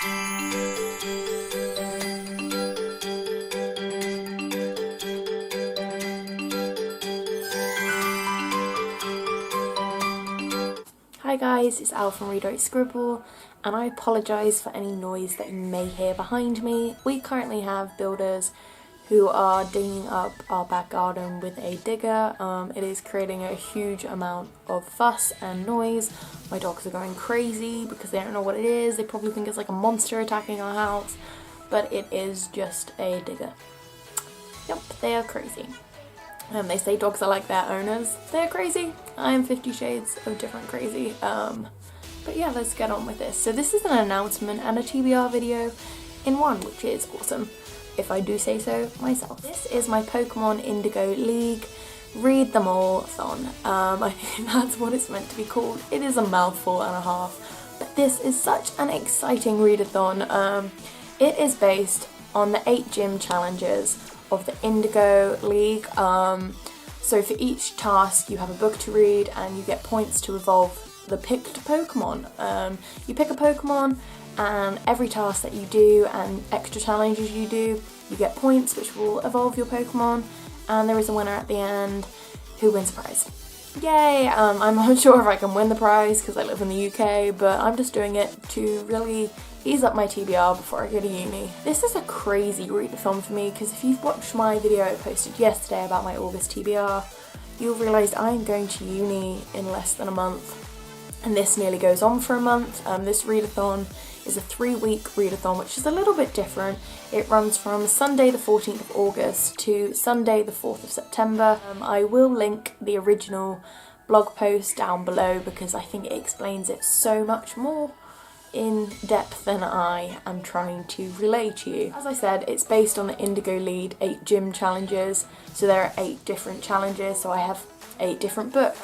Hi guys, it's Al from Read Scribble, and I apologise for any noise that you may hear behind me. We currently have builders who are digging up our back garden with a digger. It is creating a huge amount of fuss and noise. My dogs are going crazy because they don't know what it is. They probably think it's like a monster attacking our house, but it is just a digger. Yep, they are crazy. They say dogs are like their owners. They're crazy. I am 50 shades of different crazy. But yeah, let's get on with this. So this is an announcement and a TBR video in one, which is awesome, if I do say so myself. This is my Pokemon Indigo League Read Them All-thon. I think that's what it's meant to be called. It is a mouthful and a half, but this is such an exciting readathon. It is based on the 8 gym challenges of the Indigo League. So for each task you have a book to read and you get points to evolve the picked Pokemon. You pick a Pokemon, and every task that you do and extra challenges you do, you get points which will evolve your Pokemon, and there is a winner at the end who wins a prize. Yay! I'm not sure if I can win the prize because I live in the UK, but I'm just doing it to really ease up my TBR before I go to uni. This is a crazy readathon for me because if you've watched my video I posted yesterday about my August TBR, you'll realise I'm going to uni in less than a month, and this nearly goes on for a month. This readathon is a 3-week readathon, which is a little bit different. It runs from Sunday the 14th of August to Sunday the 4th of September. I will link the original blog post down below because I think it explains it so much more in depth than I am trying to relay to you. As I said, it's based on the Indigo Lead 8 gym challenges, so there are 8 different challenges, so I have 8 different books.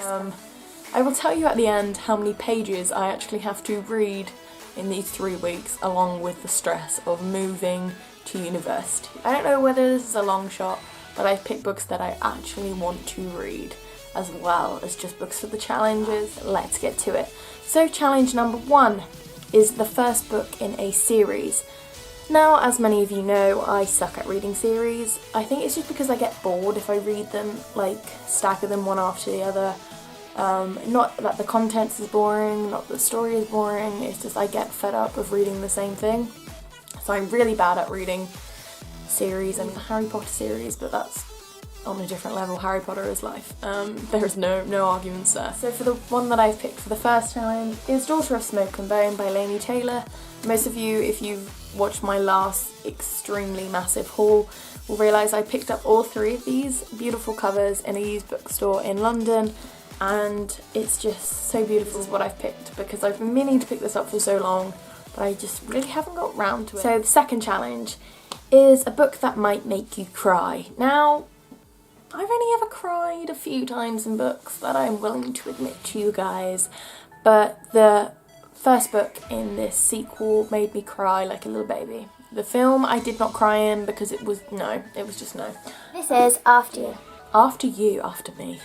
I will tell you at the end how many pages I actually have to read in these 3 weeks, along with the stress of moving to university. I don't know whether this is a long shot, but I've picked books that I actually want to read, as well as just books for the challenges. Let's get to it. So challenge number 1 is the first book in a series. Now, as many of you know, I suck at reading series. I think it's just because I get bored if I read them, like stagger them one after the other. Not that the contents is boring, not that the story is boring, it's just I get fed up of reading the same thing. So I'm really bad at reading series. I mean, the Harry Potter series, but that's on a different level. Harry Potter is life. There's no arguments there. So for the one that I've picked for the first challenge is Daughter of Smoke and Bone by Laini Taylor. Most of you, if you've watched my last extremely massive haul, will realise I picked up all 3 of these beautiful covers in a used bookstore in London, and it's just so beautiful. This is what I've picked because I've been meaning to pick this up for so long, but I just really haven't got round to it. So the second challenge is a book that might make you cry. Now, I've only ever cried a few times in books that I'm willing to admit to you guys, but the first book in this sequel made me cry like a little baby. The film I did not cry in because it was just no. This is After You. After You, after me.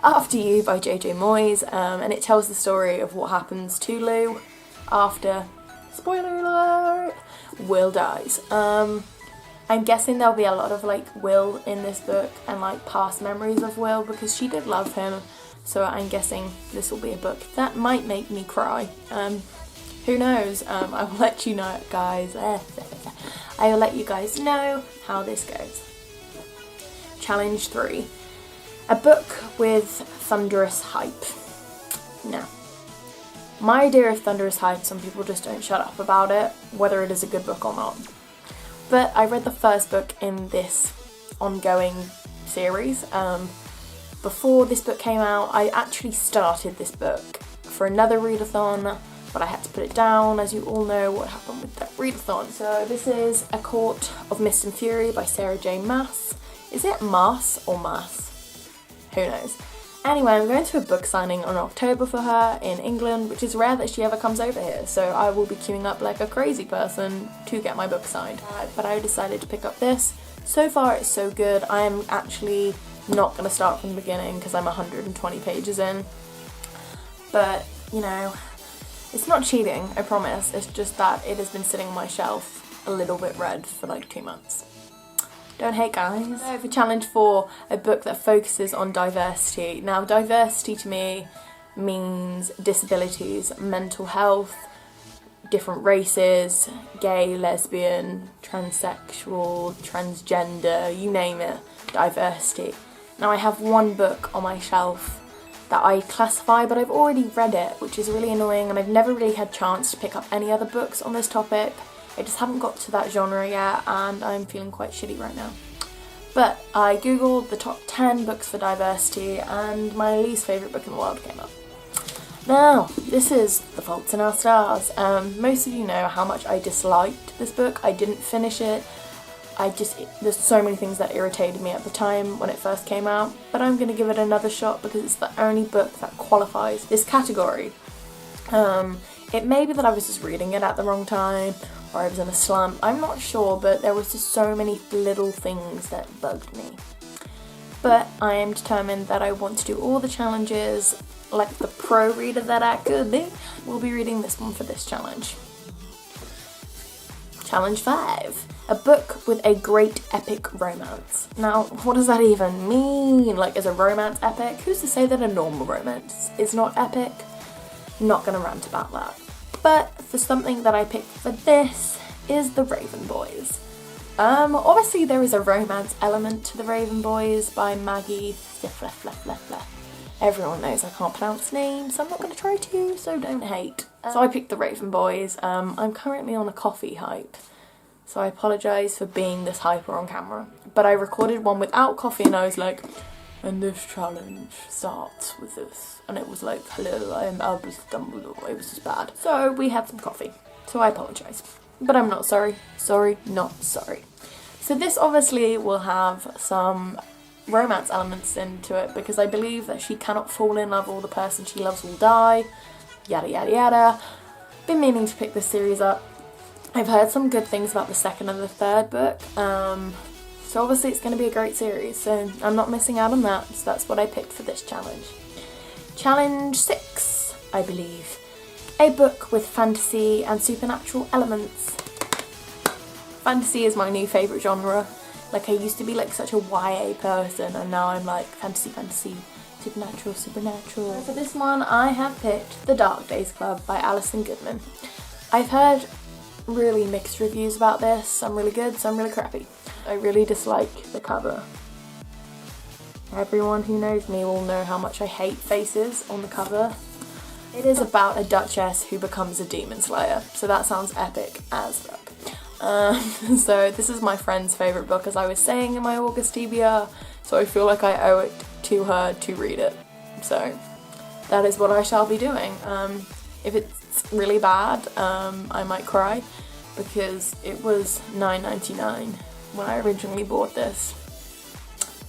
After You by J.J. Moyes, and it tells the story of what happens to Lou after, spoiler alert, Will dies. I'm guessing there'll be a lot of like Will in this book and like past memories of Will because she did love him, so I'm guessing this will be a book that might make me cry. Who knows? I will let you know, guys. I will let you guys know how this goes. Challenge 3. A book with thunderous hype. Now, my idea of thunderous hype, some people just don't shut up about it, whether it is a good book or not. But I read the first book in this ongoing series. Before this book came out, I actually started this book for another readathon, but I had to put it down, as you all know what happened with that readathon. So this is A Court of Mist and Fury by Sarah J. Maas. Is it Maas or Maas? Who knows? Anyway, I'm going to a book signing on October for her in England, which is rare that she ever comes over here, so I will be queuing up like a crazy person to get my book signed. But I decided to pick up this. So far it's so good. I am actually not going to start from the beginning because I'm 120 pages in. But, you know, It's not cheating, I promise, it's just that it has been sitting on my shelf a little bit red for like 2 months. Don't hate, guys. I have a challenge for a book that focuses on diversity. Now, diversity to me means disabilities, mental health, different races, gay, lesbian, transsexual, transgender, you name it, diversity. Now I have one book on my shelf that I classify, but I've already read it, which is really annoying, and I've never really had a chance to pick up any other books on this topic. I just haven't got to that genre yet, and I'm feeling quite shitty right now. But I googled the top 10 books for diversity, and my least favourite book in the world came up. Now, this is The Faults in Our Stars. Most of you know how much I disliked this book. I didn't finish it. There's so many things that irritated me at the time when it first came out, but I'm going to give it another shot because it's the only book that qualifies this category. It may be that I was just reading it at the wrong time, or I was in a slump, I'm not sure, but there was just so many little things that bugged me. But I am determined that I want to do all the challenges. Like the pro reader that I could be, we'll be reading this one for this challenge. Challenge 5. A book with a great epic romance. Now, what does that even mean? Like, is a romance epic? Who's to say that a normal romance is not epic? Not gonna rant about that. But for something that I picked for this is The Raven Boys. Obviously there is a romance element to The Raven Boys by Maggie Fla. Everyone knows I can't pronounce names, so I'm not going to try to, so don't hate. So I picked The Raven Boys. I'm currently on a coffee hype, so I apologise for being this hyper on camera. But I recorded one without coffee and I was like, and this challenge starts with this. And it was like, hello, I am Albus Dumbledore. It was just bad. So we had some coffee, so I apologise. But I'm not sorry. Sorry, not sorry. So this obviously will have some romance elements into it because I believe that she cannot fall in love or the person she loves will die, yada yada yada. Been meaning to pick this series up. I've heard some good things about the second and the third book, so obviously it's going to be a great series, so I'm not missing out on that, so that's what I picked for this challenge. Challenge 6, I believe. A book with fantasy and supernatural elements. Fantasy is my new favourite genre. Like, I used to be like such a YA person, and now I'm like fantasy, supernatural. For this one, I have picked The Dark Days Club by Alison Goodman. I've heard really mixed reviews about this, some really good, some really crappy. I really dislike the cover. Everyone who knows me will know how much I hate faces on the cover. It is about a duchess who becomes a demon slayer, so that sounds epic as fuck. So this is my friend's favourite book, as I was saying in my August TBR, so I feel like I owe it to her to read it. So that is what I shall be doing. If it's really bad, I might cry, because it was $9.99 when I originally bought this,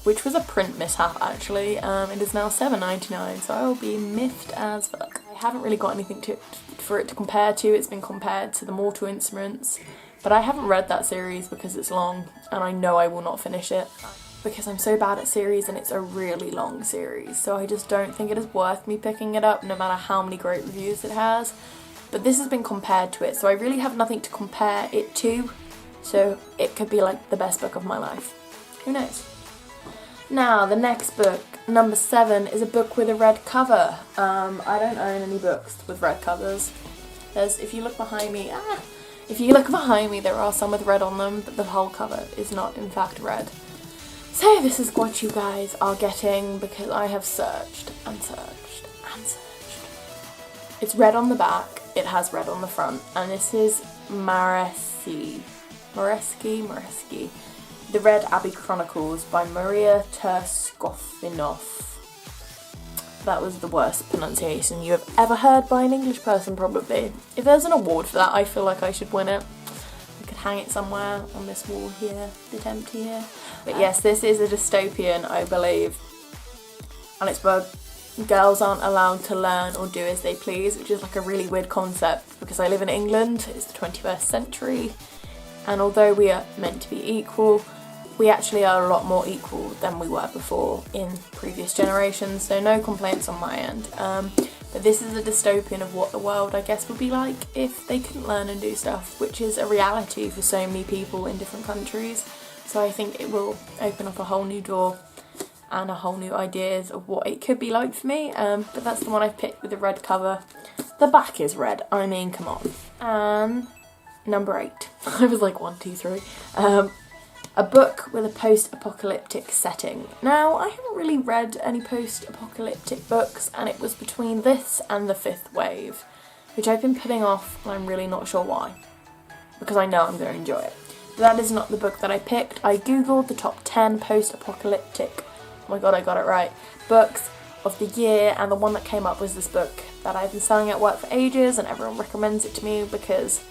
which was a print mishap actually. It is now $7.99, so I will be miffed as fuck. I haven't really got anything for it to compare to. It's been compared to The Mortal Instruments, but I haven't read that series because it's long and I know I will not finish it because I'm so bad at series and it's a really long series, so I just don't think it is worth me picking it up no matter how many great reviews it has. But this has been compared to it, so I really have nothing to compare it to, so it could be like the best book of my life. Who knows? Now, the next book, number 7, is a book with a red cover. I don't own any books with red covers. If you look behind me, there are some with red on them, but the whole cover is not in fact red. So this is what you guys are getting because I have searched and searched and searched. It's red on the back, it has red on the front, and this is Moresky. The Red Abbey Chronicles by Maria Terskofinoff. That was the worst pronunciation you have ever heard by an English person, probably. If there's an award for that, I feel like I should win it. I could hang it somewhere on this wall here, the empty here. But yes, this is a dystopian, I believe. And it's where girls aren't allowed to learn or do as they please, which is like a really weird concept because I live in England, it's the 21st century. And although we are meant to be equal, we actually are a lot more equal than we were before in previous generations, so no complaints on my end. but this is a dystopian of what the world, I guess, would be like if they couldn't learn and do stuff, which is a reality for so many people in different countries. So I think it will open up a whole new door and a whole new ideas of what it could be like for me. But that's the one I've picked with the red cover. The back is red, I mean, come on. And number 8. I was like 1, 2, 3. A book with a post-apocalyptic setting. Now, I haven't really read any post-apocalyptic books, and it was between this and The Fifth Wave, which I've been putting off, and I'm really not sure why, because I know I'm going to enjoy it. But that is not the book that I picked. I googled the top 10 post-apocalyptic, oh my god, I got it right, books of the year, and the one that came up was this book that I've been selling at work for ages, and everyone recommends it to me because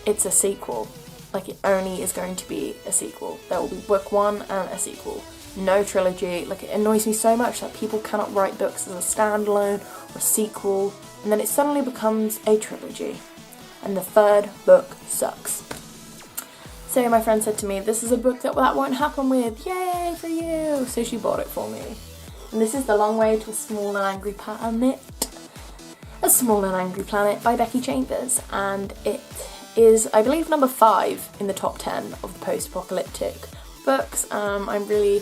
it's a sequel. Like, it only is going to be a sequel. There will be book 1 and a sequel. No trilogy. Like, it annoys me so much that people cannot write books as a standalone or a sequel, and then it suddenly becomes a trilogy. And the 3rd book sucks. So my friend said to me, this is a book that won't happen with. Yay for you! So she bought it for me. And this is The Long Way to a Small and Angry Planet. A Small and Angry Planet by Becky Chambers. And it is, I believe, number 5 in the top 10 of the post-apocalyptic books. I'm really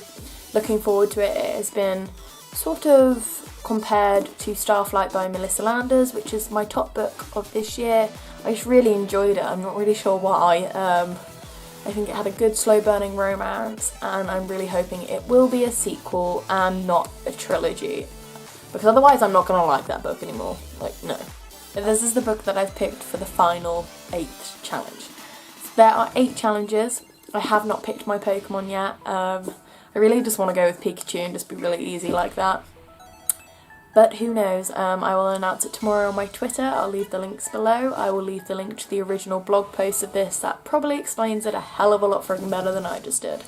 looking forward to it. It has been sort of compared to Starflight by Melissa Landers, which is my top book of this year. I just really enjoyed it. I'm not really sure why. I think it had a good slow-burning romance, and I'm really hoping it will be a sequel and not a trilogy, because otherwise I'm not going to like that book anymore. Like, no. But this is the book that I've picked for the final 8th challenge. So there are 8 challenges. I have not picked my Pokemon yet. I really just want to go with Pikachu and just be really easy like that. But who knows, I will announce it tomorrow on my Twitter. I'll leave the links below. I will leave the link to the original blog post of this that probably explains it a hell of a lot freaking better than I just did.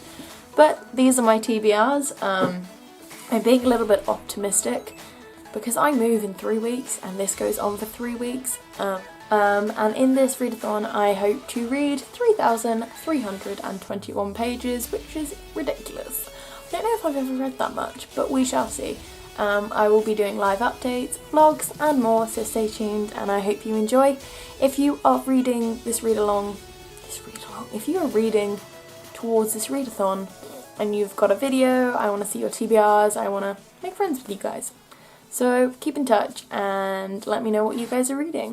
But these are my TBRs. I'm being a little bit optimistic, because I move in 3 weeks and this goes on for 3 weeks. And in this readathon I hope to read 3,321 pages, which is ridiculous. I don't know if I've ever read that much, but we shall see. I will be doing live updates, vlogs and more, so stay tuned and I hope you enjoy. If you are reading this read-along, if you are reading towards this readathon and you've got a video, I want to see your TBRs, I want to make friends with you guys. So keep in touch and let me know what you guys are reading.